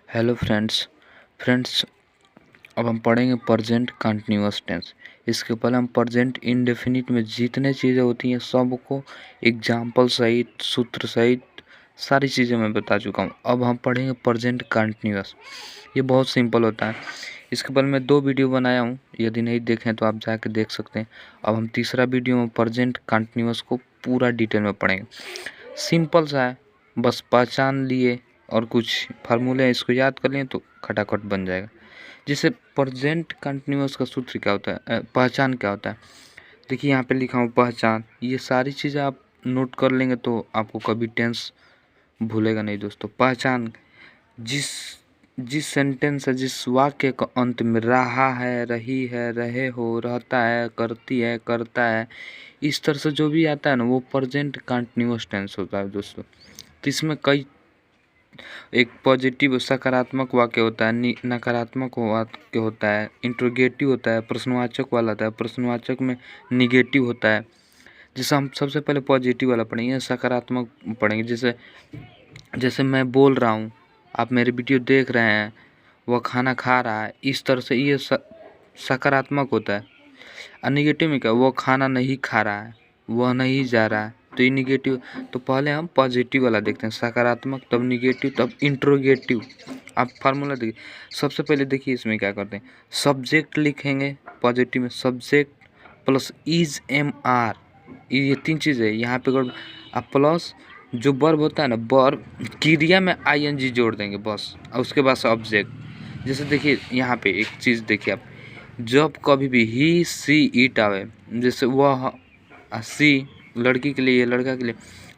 Hello friends अब हम पढ़ेंगे प्रेजेंट कंटिन्यूअस टेंस। इसके पहले हम प्रेजेंट इंडेफिनिट में जितने चीज़ें होती हैं सबको एग्जाम्पल सहित सूत्र सहित सारी चीज़ें मैं बता चुका हूँ। अब हम पढ़ेंगे प्रेजेंट कंटिन्यूअस। ये बहुत सिंपल होता है। इसके पहले मैं 2 वीडियो बनाया हूँ, यदि नहीं देखें तो आप जाके देख सकते हैं। अब हम तीसरा वीडियो में प्रेजेंट कंटिन्यूअस को पूरा डिटेल में पढ़ेंगे। सिंपल सा है, बस पहचान लिए और कुछ फार्मूले इसको याद कर लें तो खटाखट बन जाएगा। जैसे प्रेजेंट कंटिन्यूअस का सूत्र क्या होता है, पहचान क्या होता है। देखिए यहाँ पे लिखा हूँ पहचान। ये सारी चीज़ें आप नोट कर लेंगे तो आपको कभी टेंस भूलेगा नहीं दोस्तों। पहचान जिस जिस सेंटेंस है, जिस वाक्य का अंत में रहा है, रही है, रहे हो, रहता है, करती है, करता है, इस तरह से जो भी आता है ना वो प्रेजेंट कंटिन्यूअस टेंस होता है दोस्तों। तो इसमें कई एक पॉजिटिव सकारात्मक वाक्य होता है, नकारात्मक वाक्य होता है, इंट्रोगेटिव होता है, प्रश्नवाचक वाला होता है, प्रश्नवाचक में निगेटिव होता है। जैसे हम सबसे पहले पॉजिटिव वाला पढ़ेंगे, सकारात्मक पढ़ेंगे। जैसे जैसे मैं बोल रहा हूँ, आप मेरे वीडियो देख रहे हैं, वह खाना खा रहा है, इस तरह से ये सकारात्मक होता है। और निगेटिव में क्या, वो खाना नहीं खा रहा है, वह नहीं जा रहा है, तो ये निगेटिव। तो पहले हम पॉजिटिव वाला देखते हैं, सकारात्मक, तब निगेटिव, तब इंट्रोगेटिव। आप फार्मूला देखिए। सबसे पहले देखिए इसमें क्या करते हैं, सब्जेक्ट लिखेंगे पॉजिटिव में, subject plus is am are, ये 3 चीज़ है यहाँ पे। अगर आप प्लस जो वर्ब होता है ना, वर्ब क्रिया में आईएनजी जोड़ देंगे बस, और उसके बाद ऑब्जेक्ट। जैसे देखिए यहाँ पे एक चीज़ देखिए आप, जब कभी भी ही सी इट आवे, जैसे वह सी लड़की के लिए, लड़का के लिए,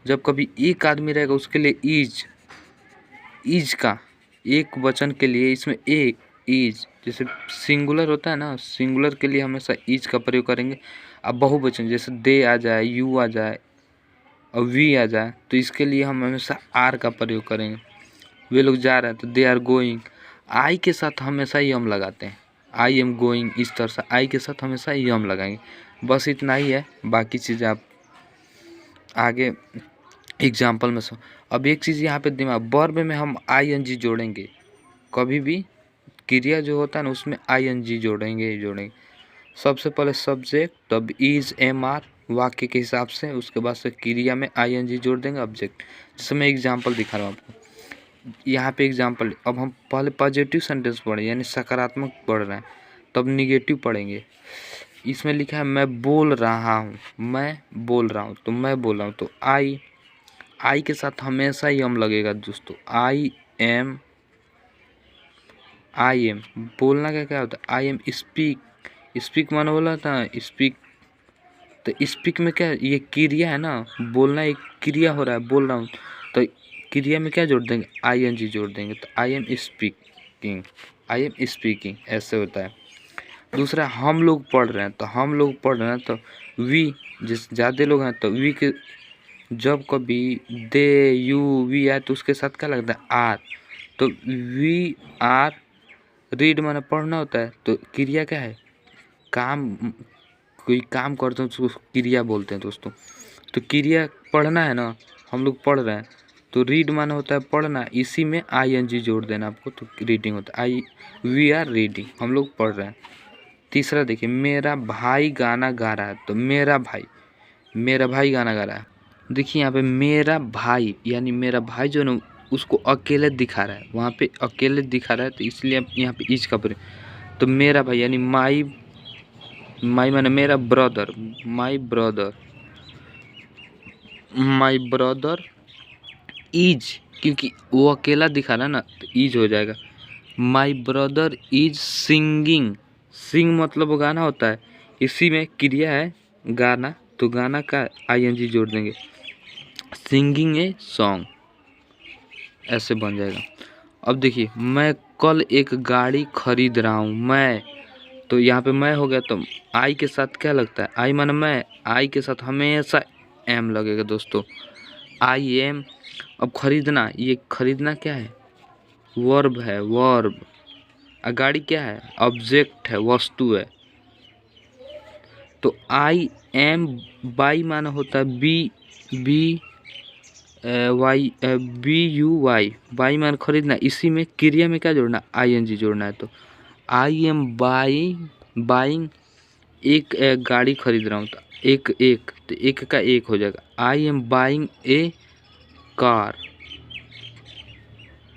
जब कभी एक आदमी रहेगा उसके लिए इज का एक वचन के लिए इसमें एक इज, जैसे सिंगुलर होता है ना, सिंगुलर के लिए हमेशा इज का प्रयोग करेंगे। अब बहुवचन जैसे दे आ जाए, यू आ जाए और वी आ जाए, तो इसके लिए हम हमेशा आर का प्रयोग करेंगे। वे लोग जा रहे हैं तो दे आर गोइंग। आई के साथ हमेशा यम लगाते हैं, आई एम गोइंग, इस तरह से आई के साथ हमेशा यम लगाएंगे। बस इतना ही है, बाकी चीज़ें आप आगे एग्जाम्पल में अब एक चीज़ यहाँ पे दिमाग, वर्ब में हम आईएनजी जोड़ेंगे। कभी भी क्रिया जो होता है ना उसमें आईएनजी जोड़ेंगे। सबसे पहले सब्जेक्ट, तब इज एम आर वाक्य के हिसाब से, उसके बाद से क्रिया में आईएनजी जोड़ देंगे ऑब्जेक्ट। जैसे मैं एग्जाम्पल दिखा रहा हूँ आपको यहाँ पे एग्जाम्पल। अब हम पहले पॉजिटिव सेंटेंस पढ़े यानी सकारात्मक पढ़ रहे हैं, तब निगेटिव पढ़ेंगे। इसमें लिखा है मैं बोल रहा हूँ, मैं बोल रहा हूँ, तो मैं बोल रहा हूँ, तो आई के साथ हमेशा यम लगेगा दोस्तों। आई एम बोलना क्या क्या होता है, आई एम स्पीक मानो बोला था स्पीक, तो स्पीक में क्या, ये क्रिया है ना, बोलना एक क्रिया हो रहा है, बोल रहा हूँ, तो क्रिया में क्या जोड़ देंगे, आईएनजी जोड़ देंगे, तो आई एम स्पीकिंग ऐसे होता है। दूसरा हम लोग पढ़ रहे हैं, तो हम लोग पढ़ रहे हैं, तो वी, जिस ज़्यादा लोग हैं तो वी के जब कभी दे यू वी आए तो उसके साथ क्या लगता है, आर, तो वी आर रीड माने पढ़ना होता है, तो क्रिया क्या है, काम, कोई काम करते हैं तो उसको क्रिया बोलते हैं दोस्तों। तो क्रिया पढ़ना है ना, हम लोग पढ़ रहे हैं, तो रीड माना होता है पढ़ना, इसी में आईएनजी जोड़ देना आपको, तो रीडिंग होता है। वी आर रीडिंग, हम लोग पढ़ रहे हैं। तीसरा देखिए, मेरा भाई गाना गा रहा है, तो मेरा भाई गाना गा रहा है। देखिए यहाँ पे मेरा भाई यानी मेरा भाई जो ना उसको अकेले दिखा रहा है, वहाँ पे अकेले दिखा रहा है, तो इसलिए यहाँ पे इज का प्रयोग। तो मेरा भाई यानी माई माने मेरा ब्रदर, माई ब्रदर इज, क्योंकि वो अकेला दिखा रहा है ना, तो इज हो जाएगा। माई ब्रदर इज सिंगिंग, सिंग मतलब गाना होता है, इसी में क्रिया है गाना, तो गाना का आईएनजी जोड़ देंगे, सिंगिंग ए सॉन्ग, ऐसे बन जाएगा। अब देखिए, मैं कल एक गाड़ी खरीद रहा हूँ, मैं, तो यहाँ पे मैं हो गया, तो आई के साथ क्या लगता है, आई माने मैं, आई के साथ हमेशा एम लगेगा दोस्तों, आई एम। अब खरीदना, ये खरीदना क्या है, वर्ब है, वर्ब। गाड़ी क्या है, ऑब्जेक्ट है, वस्तु है। तो आई एम बाई माना होता है बी वाई BUY, बाई मान खरीदना, इसी में क्रिया में क्या जोड़ना, ING जोड़ना है। तो आई एम बाइंग एक गाड़ी खरीद रहा हूँ, तो एक का एक हो जाएगा। I am buying A car,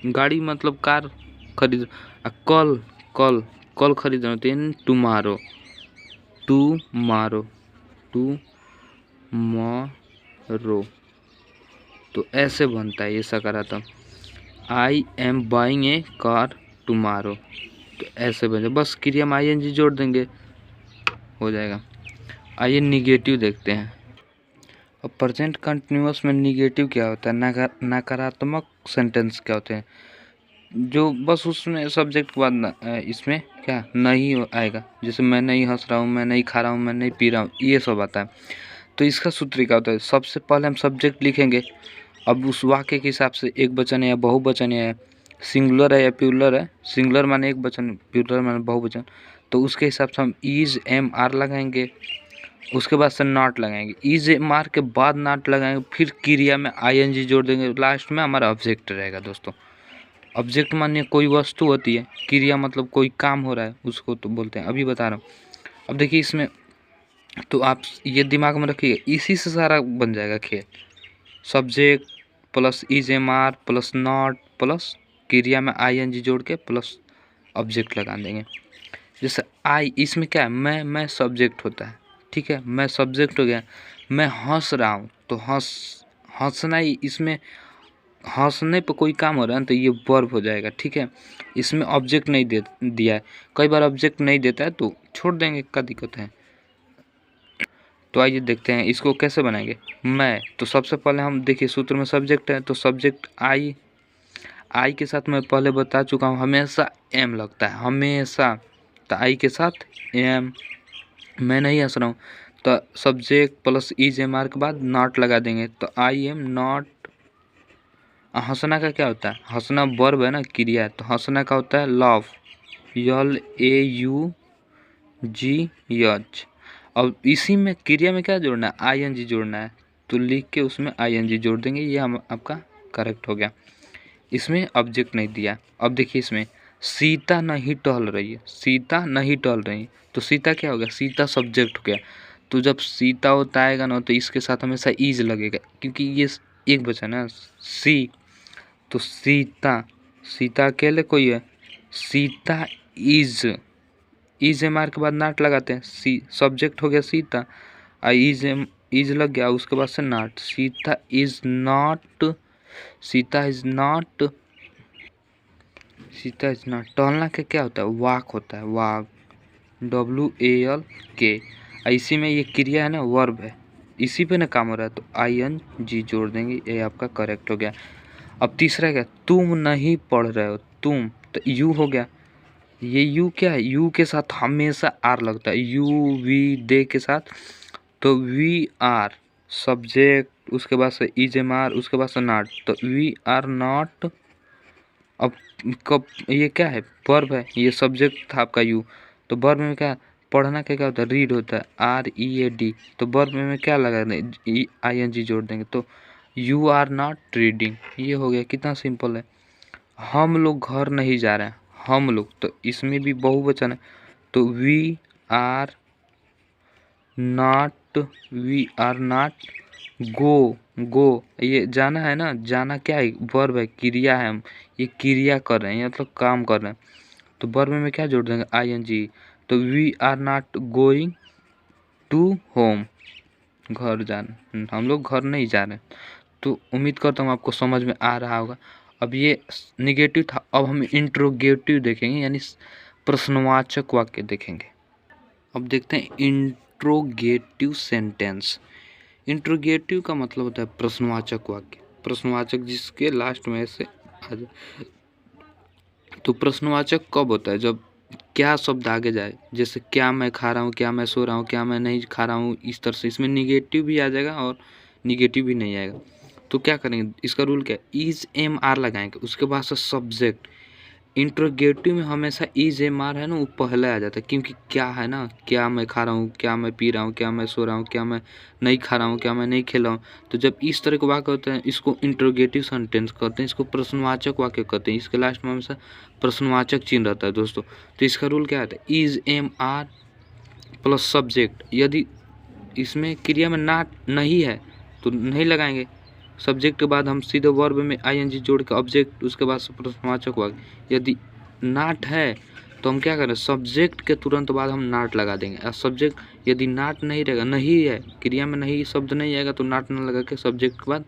गाड़ी मतलब कार खरीद। कल कल कल खरीद रहा हूँ, तो टुमारो तो ऐसे बनता है ये सकारात्मक। I am buying A car tomorrow, तो ऐसे बन जाए, बस क्रिया में ING जोड़ देंगे, हो जाएगा। आइए निगेटिव देखते हैं। अब प्रेजेंट कंटिन्यूअस में निगेटिव क्या होता है, नकारात्मक सेंटेंस क्या होते हैं, जो बस उसमें सब्जेक्ट के बाद इसमें क्या नहीं आएगा। जैसे मैं नहीं हंस रहा हूँ, मैं नहीं खा रहा हूँ, मैं नहीं पी रहा हूँ, ये सब आता है। तो इसका सूत्र क्या होता है, सबसे पहले हम सब्जेक्ट लिखेंगे। अब उस वाक्य के हिसाब से एक वचन है या बहुवचन है, सिंगुलर है या प्लूरल है, सिंगुलर माने एक वचन, प्लूरल माने बहुवचन, तो उसके हिसाब से हम इज MR लगाएंगे, उसके बाद से नॉट लगाएंगे, इज MR के बाद नॉट लगाएंगे, फिर क्रिया में ING जोड़ देंगे, लास्ट में हमारा ऑब्जेक्ट रहेगा दोस्तों। ऑब्जेक्ट मानिए कोई वस्तु होती है, क्रिया मतलब कोई काम हो रहा है, उसको तो बोलते हैं, अभी बता रहा हूँ। अब देखिए इसमें, तो आप ये दिमाग में रखिए, इसी से सारा बन जाएगा खेल। Subject plus is MR plus not plus क्रिया में ING जोड़ के प्लस ऑब्जेक्ट लगा देंगे। जैसे आई, इसमें क्या है, मैं सब्जेक्ट होता है, ठीक है, मैं सब्जेक्ट हो गया। मैं हंस रहा हूँ, तो हंसना ही, इसमें हंसने पे कोई काम हो रहा है तो ये वर्ब हो जाएगा, ठीक है। इसमें ऑब्जेक्ट नहीं दिया है, कई बार ऑब्जेक्ट नहीं देता है तो छोड़ देंगे, क्या दिक्कत है। तो आइए देखते हैं इसको कैसे बनाएंगे। मैं, तो सबसे पहले हम देखिए सूत्र में सब्जेक्ट है, तो सब्जेक्ट आई के साथ मैं पहले बता चुका हूँ, हमेशा एम लगता है, हमेशा। तो आई के साथ एम, मैं नहीं हंस रहा हूँ, तो सब्जेक्ट प्लस इज MR के बाद नॉट लगा देंगे, तो आई एम नॉट। हंसना का क्या होता है, हंसना वर्ब है ना, क्रिया है, तो हंसना का होता है लव, LAUGH। अब इसी में क्रिया में क्या जोड़ना है, ING जोड़ना है, तो लिख के उसमें ING जोड़ देंगे, ये हम आपका करेक्ट हो गया। इसमें ऑब्जेक्ट नहीं दिया। अब देखिए इसमें सीता नहीं टहल रही है, सीता नहीं टहल रही है, तो सीता क्या हो गया, सीता सब्जेक्ट हो गया। तो जब सीता होता आएगा ना, तो इसके साथ हमेशा इज लगेगा, क्योंकि ये एक वचन है सी, तो सीता, सीता अकेले कोई है, सीता इज MR के बाद नाट लगाते हैं, सी सब्जेक्ट हो गया सीता, इज लग गया, उसके बाद से not, Sita is not, Sita is not, Sita is not. टहलना के क्या होता है, वॉक होता है, वॉक, WALK। इसी में ये क्रिया है ना, वर्ब है, इसी पे ना काम हो रहा है, तो ING जोड़ देंगे, ये आपका करेक्ट हो गया। अब तीसरा क्या, तुम नहीं पढ़ रहे हो, तुम, तो यू हो गया, ये यू क्या है, यू के साथ हमेशा आर लगता है, UV के साथ, तो VR सब्जेक्ट, उसके बाद से इज MR, उसके बाद से नॉट, तो VR नॉट। अब कब, ये क्या है, वर्ब है, ये सब्जेक्ट था आपका यू, तो वर्ब में क्या, पढ़ना क्या होता है, रीड होता है, READ, तो वर्ब में क्या लगा दें, ING जोड़ देंगे, तो यू आर नॉट रीडिंग, ये हो गया, कितना सिंपल है। हम लोग घर नहीं जा रहे हैं, हम लोग, तो इसमें भी बहुवचन है, तो वी आर नॉट गो, ये जाना है ना, जाना क्या है, वर्ब है, क्रिया है, हम ये क्रिया कर रहे हैं, मतलब काम कर रहे हैं, तो वर्ब में क्या जोड़ देंगे, ING, तो we are not going to home, घर जाना, हम लोग घर नहीं जा रहे। तो उम्मीद करता हूँ आपको समझ में आ रहा होगा। अब ये निगेटिव था, अब हम इंट्रोगेटिव देखेंगे, यानी प्रश्नवाचक वाक्य देखेंगे। अब देखते हैं इंट्रोगेटिव सेंटेंस। इंट्रोगेटिव का मतलब होता है प्रश्नवाचक वाक्य, प्रश्नवाचक जिसके लास्ट में से आ जाए। तो प्रश्नवाचक कब होता है, जब क्या शब्द आगे जाए, जैसे क्या मैं खा रहा हूँ, क्या मैं सो रहा हूँ, क्या मैं नहीं खा रहा हूँ, इस तरह से इसमें निगेटिव भी आ जाएगा और निगेटिव भी नहीं आएगा। तो क्या करेंगे, इसका रूल क्या है, इज MR लगाएंगे, उसके बाद से सब्जेक्ट इंट्रोगेटिव में हमेशा इज एम आर है ना, वो पहले आ जाता है, क्योंकि क्या है ना, क्या मैं खा रहा हूँ, क्या मैं पी रहा हूँ, क्या मैं सो रहा हूँ, क्या मैं नहीं खा रहा हूँ, क्या मैं नहीं खेल रहा हूँ। तो जब इस तरह के वाक्य होते हैं, इसको इंट्रोगेटिव सेंटेंस कहते हैं, इसको प्रश्नवाचक वाक्य कहते हैं। इसके लास्ट में हमेशा प्रश्नवाचक चिन्ह रहता है दोस्तों। तो इसका रूल क्या आता है, is am are plus subject. यदि इसमें क्रिया में नाट नहीं है तो नहीं लगाएंगे। सब्जेक्ट के बाद हम सीधे वर्ब में आईएनजी जोड़ के ऑब्जेक्ट, उसके बाद से प्रश्नवाचक वाक्य। यदि नाट है तो हम क्या करें, सब्जेक्ट के तुरंत बाद हम नाट लगा देंगे। और सब्जेक्ट यदि नाट नहीं रहेगा, नहीं है क्रिया में, नहीं शब्द नहीं आएगा तो नाट न लगा के सब्जेक्ट के बाद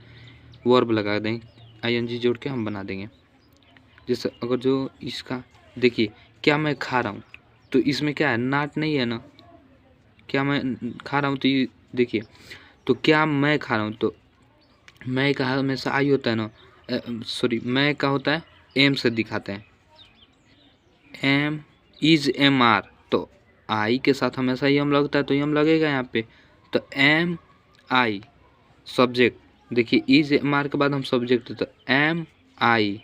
वर्ब लगा देंगे, आईएनजी जोड़ के हम बना देंगे। जैसे अगर जो इसका देखिए, क्या मैं खा रहा हूँ, तो इसमें क्या है, नाट नहीं है ना, क्या मैं खा रहा हूँ, तो ये देखिए, तो क्या मैं खा रहा हूँ, तो मैं का हमेशा आई होता है ना, सॉरी, मैं का होता है एम से दिखाते हैं, एम इज एम आर, तो आई के साथ हमेशा एम लगता है तो एम लगेगा यहाँ पे। तो एम आई सब्जेक्ट, देखिए इज एम आर के बाद हम सब्जेक्ट, तो एम आई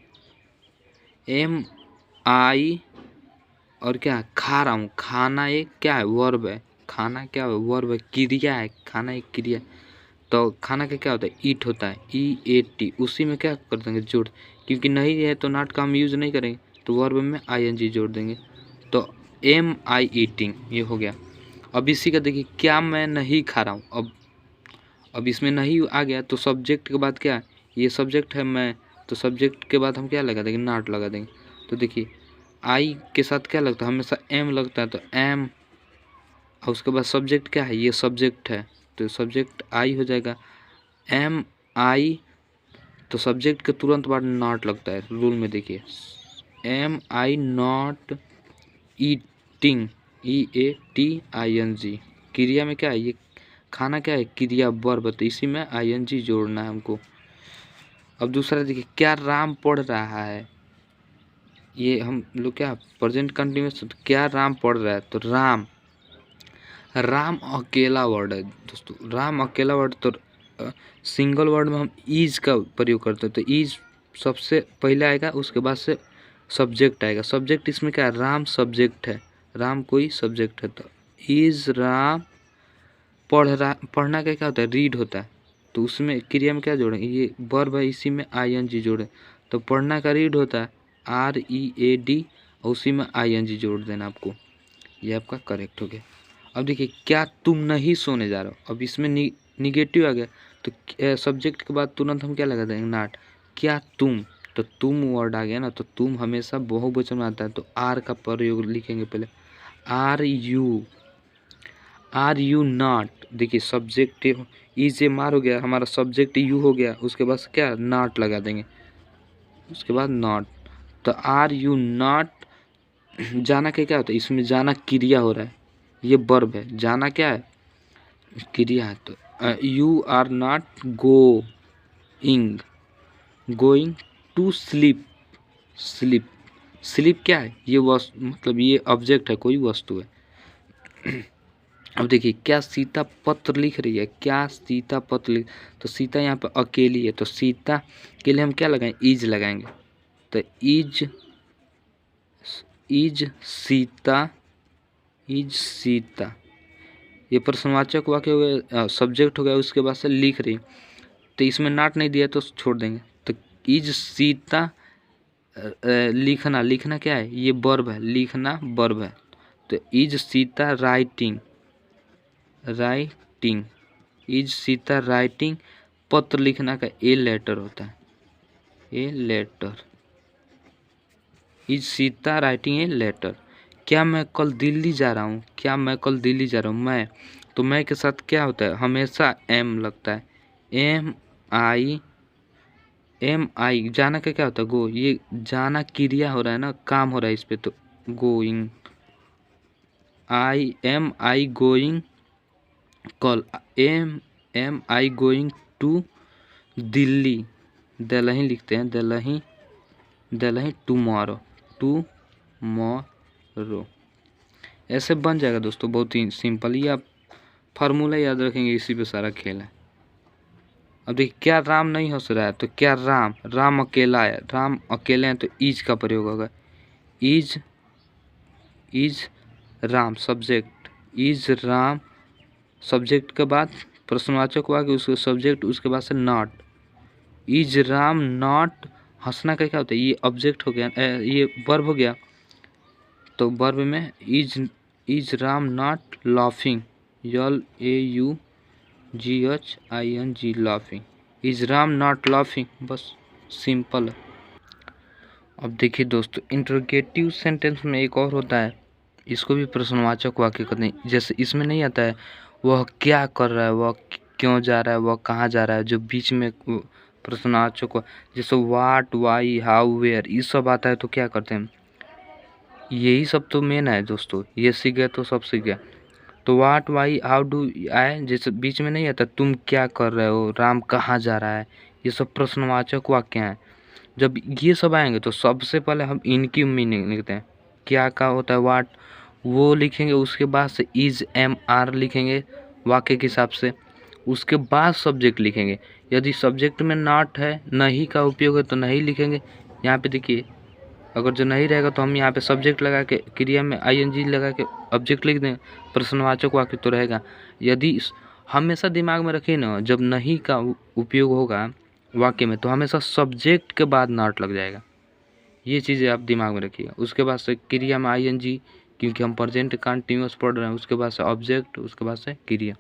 और क्या, खा रहा हूँ, खाना एक क्या है, वर्ब है, खाना क्या है, वर्ब है, क्रिया है, खाना एक क्रिया। तो खाना का क्या होता है, ईट होता है, ई ए टी, उसी में क्या कर देंगे, जोड़, क्योंकि नहीं है तो नॉट का हम यूज़ नहीं करेंगे, तो वर्ब में आई एन जी जोड़ देंगे। तो एम आई ईटिंग, ये हो गया। अब इसी का देखिए, क्या मैं नहीं खा रहा हूँ, अब इसमें नहीं आ गया तो सब्जेक्ट के बाद क्या है, ये सब्जेक्ट है मैं, तो सब्जेक्ट के बाद हम क्या लगा देंगे, नॉट लगा देंगे। तो देखिए आई के साथ क्या लगता है, हमेशा एम लगता है, तो एम, और उसके बाद सब्जेक्ट क्या है, ये सब्जेक्ट है, तो सब्जेक्ट आई हो जाएगा, एम आई, तो सब्जेक्ट के तुरंत बाद नॉट लगता है रूल में, देखिए am I not eating, E A T I N G, क्रिया में क्या है, ये खाना क्या है, क्रिया वर्ब, तो इसी में आई एन जी जोड़ना है हमको। अब दूसरा देखिए, क्या राम पढ़ रहा है, ये हम लोग क्या प्रेजेंट कंटिन्यूअस, तो क्या राम पढ़ रहा है, तो राम, राम अकेला वर्ड है दोस्तों, राम अकेला वर्ड, तो सिंगल वर्ड में हम इज का प्रयोग करते हैं, तो इज सबसे पहले आएगा, उसके बाद से सब्जेक्ट आएगा। सब्जेक्ट इसमें क्या है, राम सब्जेक्ट है, राम कोई सब्जेक्ट है, तो इज राम पढ़ना का क्या होता है, रीड होता है, तो उसमें क्रिया में क्या जोड़ेंगे, ये वर्ब है, इसी में आई एन जी जोड़े, तो पढ़ना का रीड होता है आर ई ए डी, और उसी में आई एन जी जोड़ देना आपको, ये आपका करेक्ट हो गया। अब देखिए, क्या तुम नहीं सोने जा रहे हो, अब इसमें निगेटिव आ गया, तो सब्जेक्ट के बाद तुरंत हम क्या लगा देंगे, नॉट, क्या तुम, तो तुम वर्ड आ गया ना, तो तुम हमेशा बहुवचन में आता है, तो आर का प्रयोग लिखेंगे पहले, आर यू नॉट, देखिए सब्जेक्ट इज एम आर हो गया, हमारा सब्जेक्ट यू हो गया, उसके बाद क्या नॉट लगा देंगे, उसके बाद नॉट, तो आर यू नॉट, जाना क्या क्या होता है, इसमें जाना क्रिया हो रहा है, ये वर्ब है, जाना क्या है, क्रिया है, तो you are not going to sleep, sleep, sleep क्या है, ये वस्तु, मतलब ये ऑब्जेक्ट है, कोई वस्तु है। अब देखिए, क्या सीता पत्र लिख रही है, क्या सीता पत्र लिख, तो सीता यहाँ पे अकेली है, तो सीता के लिए हम क्या लगाएं, इज लगाएंगे, तो इज सीता, ये प्रश्नवाचक वाक्य हो गया, सब्जेक्ट हो गया, उसके बाद से लिख रही, तो इसमें नॉट नहीं दिया तो छोड़ देंगे, तो इज सीता, लिखना, लिखना क्या है, ये वर्ब है, लिखना वर्ब है, तो is Sita writing, is Sita writing, पत्र लिखना का ए लेटर होता है, a letter, is Sita writing a letter. क्या मैं कल दिल्ली जा रहा हूँ, क्या मैं कल दिल्ली जा रहा हूँ, मैं, तो मैं के साथ क्या होता है, हमेशा एम लगता है, एम आई, जाना का क्या होता है, गो, ये जाना क्रिया हो रहा है ना, काम हो रहा है इस पे, तो गोइंग, आई गोइंग कल, am I going to Delhi, Delhi लिखते हैं, दिल्ली टुमारो, ऐसे बन जाएगा दोस्तों, बहुत ही सिंपल, ये आप फार्मूला याद रखेंगे, इसी पे सारा खेल है। अब देखिए, क्या राम नहीं हंस रहा है, तो क्या राम अकेला है, राम अकेले हैं, तो इज का प्रयोग होगा, is Ram subject, is Ram subject के बाद प्रश्नवाचक हुआ कि उसके सब्जेक्ट, उसके बाद से नॉट, इज राम नॉट, हंसना का क्या होता है, ये ऑब्जेक्ट हो गया, ये वर्ब हो गया, तो वर्ब में is Ram not laughing, LAUGHING laughing, is Ram not laughing, बस सिंपल है। अब देखिए दोस्तों, इंट्रोगेटिव सेंटेंस में एक और होता है, इसको भी प्रश्नवाचक वाक्य कहते हैं। जैसे इसमें नहीं आता है वह क्या कर रहा है, वह क्यों जा रहा है, वह कहाँ जा रहा है, जो बीच में प्रश्नवाचक, जैसे वाट, वाई, हाउ, वेयर, ये सब आता है तो क्या करते हैं, यही सब तो मेन है दोस्तों, ये सीख गए तो सब सीख गया। तो वाट, वाई, हाउ डू आए, जैसे बीच में नहीं आता तुम क्या कर रहे हो, राम कहाँ जा रहा है, ये सब प्रश्नवाचक वाक्य हैं। जब ये सब आएंगे तो सबसे पहले हम इनकी मीनिंग लिखते हैं। क्या का होता है वाट, वो लिखेंगे, उसके बाद से इज एम आर लिखेंगे वाक्य के हिसाब से, उसके बाद सब्जेक्ट लिखेंगे। यदि सब्जेक्ट में नॉट है, नहीं का उपयोग है तो नहीं लिखेंगे। यहाँ पे देखिए, अगर जो नहीं रहेगा तो हम यहाँ पे सब्जेक्ट लगा के, क्रिया में ING लगा के ऑब्जेक्ट लिख देंगे, प्रश्नवाचक वाक्य तो रहेगा। यदि हमेशा दिमाग में रखिए ना, जब नहीं का उपयोग होगा वाक्य में तो हमेशा सब्जेक्ट के बाद नॉट लग जाएगा, ये चीज़ें आप दिमाग में रखिएगा। उसके बाद से क्रिया में ING, क्योंकि हम प्रेजेंट कंटिन्यूअस पढ़ रहे हैं, उसके बाद से ऑब्जेक्ट, उसके बाद से क्रिया।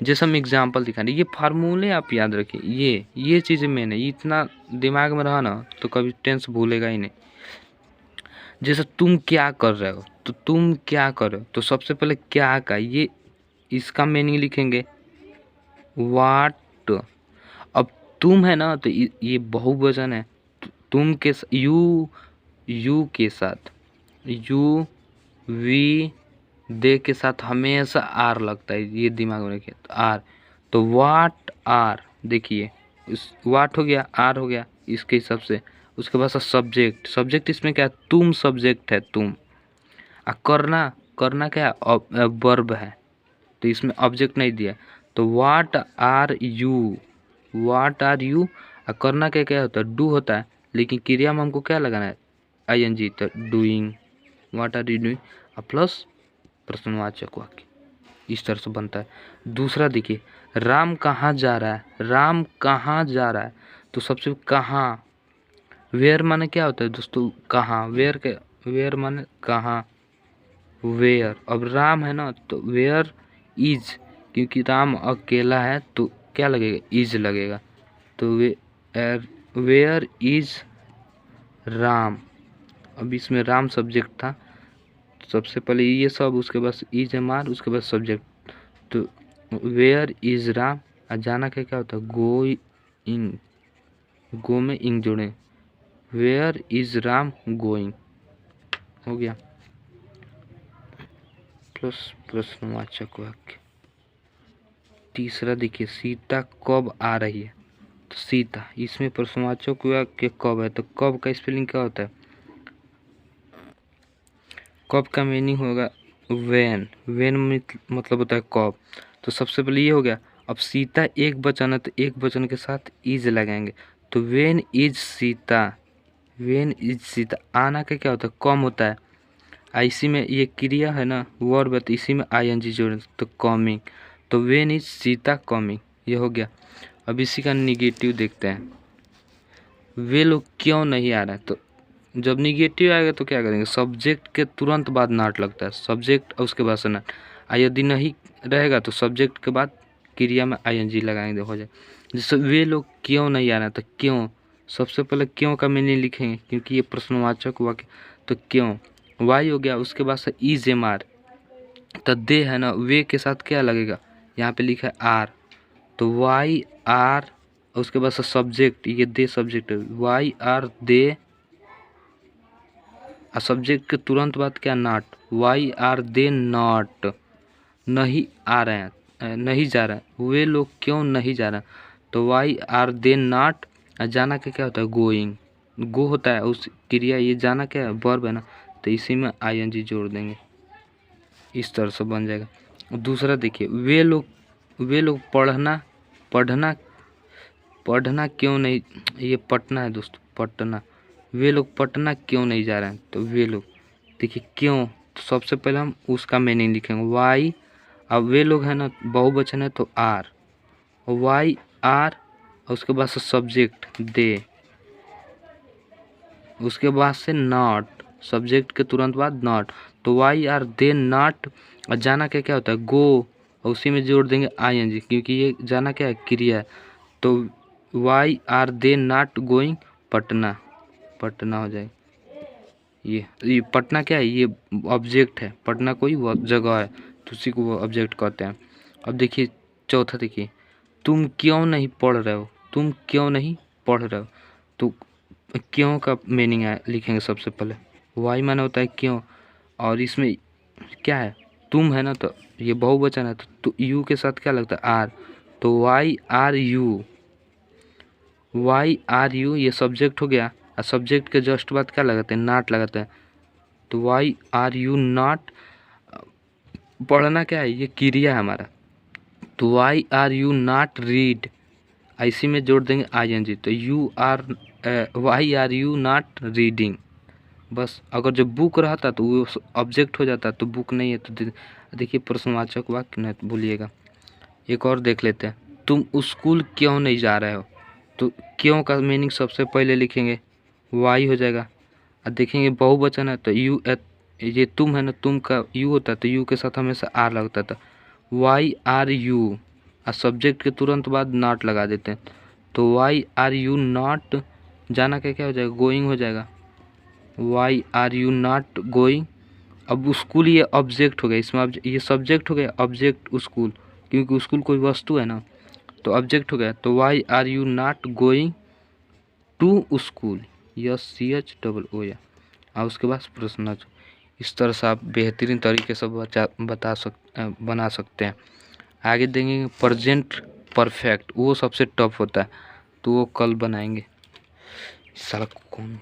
जैसे हम एग्जाम्पल दिखा रहे, ये फार्मूले आप याद रखिए, ये चीज़ें मेन है, इतना दिमाग में रहा ना तो कभी टेंस भूलेगा ही नहीं। जैसे तुम क्या कर रहे हो, तो तुम क्या कर रहे हो, तो सबसे पहले क्या का, ये इसका मीनिंग लिखेंगे वाट। अब तुम है ना तो ये बहुवचन है, तुम के यू के साथ, यू वी दे के साथ हमेशा आर लगता है, ये दिमाग में रखिए, तो आर, तो वाट आर, देखिए इस वाट हो गया, आर हो गया इसके हिसाब से। उसके बाद सब्जेक्ट, सब्जेक्ट इसमें क्या है, तुम सब्जेक्ट है, तुम। करना, करना क्या है, वर्ब है, तो इसमें ऑब्जेक्ट नहीं दिया, तो what are you, what are you. करना क्या क्या होता है, डू होता है, लेकिन क्रिया में हमको क्या लगाना है, ING, तो doing, what are you doing, plus प्रश्नवाचक वाक्य, इस तरह से बनता है। दूसरा देखिए, राम कहाँ जा रहा है, राम कहाँ जा रहा है, तो सबसे कहाँ, वेयर माने क्या होता है दोस्तों, कहाँ, वेयर के, वेयर माने कहाँ, वेयर। अब राम है ना तो वेयर इज, क्योंकि राम अकेला है तो क्या लगेगा, इज लगेगा, तो वेयर इज राम। अब इसमें राम सब्जेक्ट था, सबसे पहले ये सब, उसके बाद इज एम आर, उसके बाद सब्जेक्ट, तो वेयर इज राम। जाना क्या क्या होता है, गो इन, गो में इंग जोड़े, वेयर इज राम गोइंग, हो गया, प्लस प्रश्नवाचक वाक्य। तीसरा देखिए, सीता कब आ रही है, तो सीता, इसमें प्रश्नवाचक वाक्य कब है, तो कब का स्पेलिंग क्या होता है, कब का मीनिंग होगा वेन, वेन मतलब होता है कब, तो सबसे पहले ये हो गया। अब सीता एक वचन है तो एक वचन के साथ इज लगाएंगे, तो when is Sita, when is Sita. आना का क्या होता है, कम होता है, इसी में ये क्रिया है ना, वर्ब है, तो इसी में ING जोड़े तो कमिंग, तो वेन इज सीता कमिंग, ये हो गया। अब इसी का निगेटिव देखते हैं, वे लोग क्यों नहीं आ रहे हैं, तो जब निगेटिव आएगा तो क्या करेंगे, सब्जेक्ट के तुरंत बाद नॉट लगता है, सब्जेक्ट और उसके बाद से नॉट। यदि नहीं रहेगा तो सब्जेक्ट के बाद क्रिया में ING लगाएंगे, हो जाए। जैसे वे लोग क्यों नहीं आ रहे हैं, तो क्यों, सबसे पहले क्यों का मीनिंग लिखेंगे, क्योंकि ये प्रश्नवाचक वाक्य, तो क्यों, वाई हो गया, उसके बाद से इज एम आर, तो दे है ना, वे के साथ क्या लगेगा, यहाँ पे लिखा है आर, तो वाई आर, उसके बाद से सब्जेक्ट, ये दे सब्जेक्ट है, वाई आर दे, और सब्जेक्ट के तुरंत बाद क्या, not, why are they not, नहीं आ रहे हैं, नहीं जा रहे हैं, वे लोग क्यों नहीं जा रहे हैं, तो वाई आर दे नॉट। जाना क्या क्या होता है, गोइंग, गो होता है उस क्रिया, ये जाना क्या है, वर्ब है ना, तो इसी में ING जोड़ देंगे, इस तरह से बन जाएगा। दूसरा देखिए, वे लोग पढ़ना, पढ़ना, पढ़ना क्यों नहीं, ये पटना है दोस्तों, पटना, वे लोग पटना क्यों नहीं जा रहे हैं, तो वे लोग देखिए क्यों, तो सबसे पहले हम उसका मीनिंग लिखेंगे वाई। अब वे लोग हैं ना बहुवचन है तो आर, वाई आर, उसके बाद से सब्जेक्ट दे, उसके बाद से नॉट, सब्जेक्ट के तुरंत बाद नॉट, तो वाई आर दे नॉट। और जाना क्या क्या होता है गो, और उसी में जोड़ देंगे आईएनजी क्योंकि ये जाना क्या है क्रिया है। तो why are they not going Patna, Patna हो जाएगा। ये पटना क्या है, ये ऑब्जेक्ट है, पटना कोई जगह है तो उसी को वो ऑब्जेक्ट कहते हैं। अब देखिए चौथा, देखिए तुम क्यों नहीं पढ़ रहे हो, तुम क्यों नहीं पढ़ रहे हो, तो क्यों का मीनिंग है लिखेंगे सबसे पहले, वाई माना होता है क्यों, और इसमें क्या है तुम है ना, तो ये बहुवचन है तो यू के साथ क्या लगता है आर, तो why are you, why are you ये सब्जेक्ट हो गया, और सब्जेक्ट के जस्ट बाद क्या लगाते हैं नॉट लगाते हैं, तो वाई आर यू नॉट, पढ़ना क्या है ये क्रिया है हमारा, तो why are you not read, इसी में जोड़ देंगे आईएनजी, तो you are why are you not reading. बस अगर जो बुक रहता तो वो ऑब्जेक्ट हो जाता, तो बुक नहीं है तो देखिए प्रश्नवाचक वाक्य नहीं भूलिएगा। एक और देख लेते हैं, तुम स्कूल क्यों नहीं जा रहे हो, तो क्यों का मीनिंग सबसे पहले लिखेंगे वाई हो जाएगा, और देखेंगे बहुवचन है तो यू, ये तुम है ना तुम का यू होता है तो यू के साथ हमेशा आर लगता था, वाई आर यू, और सब्जेक्ट के तुरंत बाद नॉट लगा देते हैं, तो वाई आर यू नॉट, जाना क्या क्या हो जाएगा गोइंग हो जाएगा, why are you not going. अब स्कूल ये ऑब्जेक्ट हो गया, इसमें ये सब्जेक्ट हो गया ऑब्जेक्ट स्कूल, क्योंकि स्कूल कोई वस्तु है ना, तो ऑब्जेक्ट हो गया, तो why are you not going to school, SCH या, और उसके बाद प्रश्न। इस तरह से आप बेहतरीन तरीके से बना सकते हैं। आगे देंगे प्रेजेंट परफेक्ट, वो सबसे टफ होता है तो वो कल बनाएंगे। साला कौन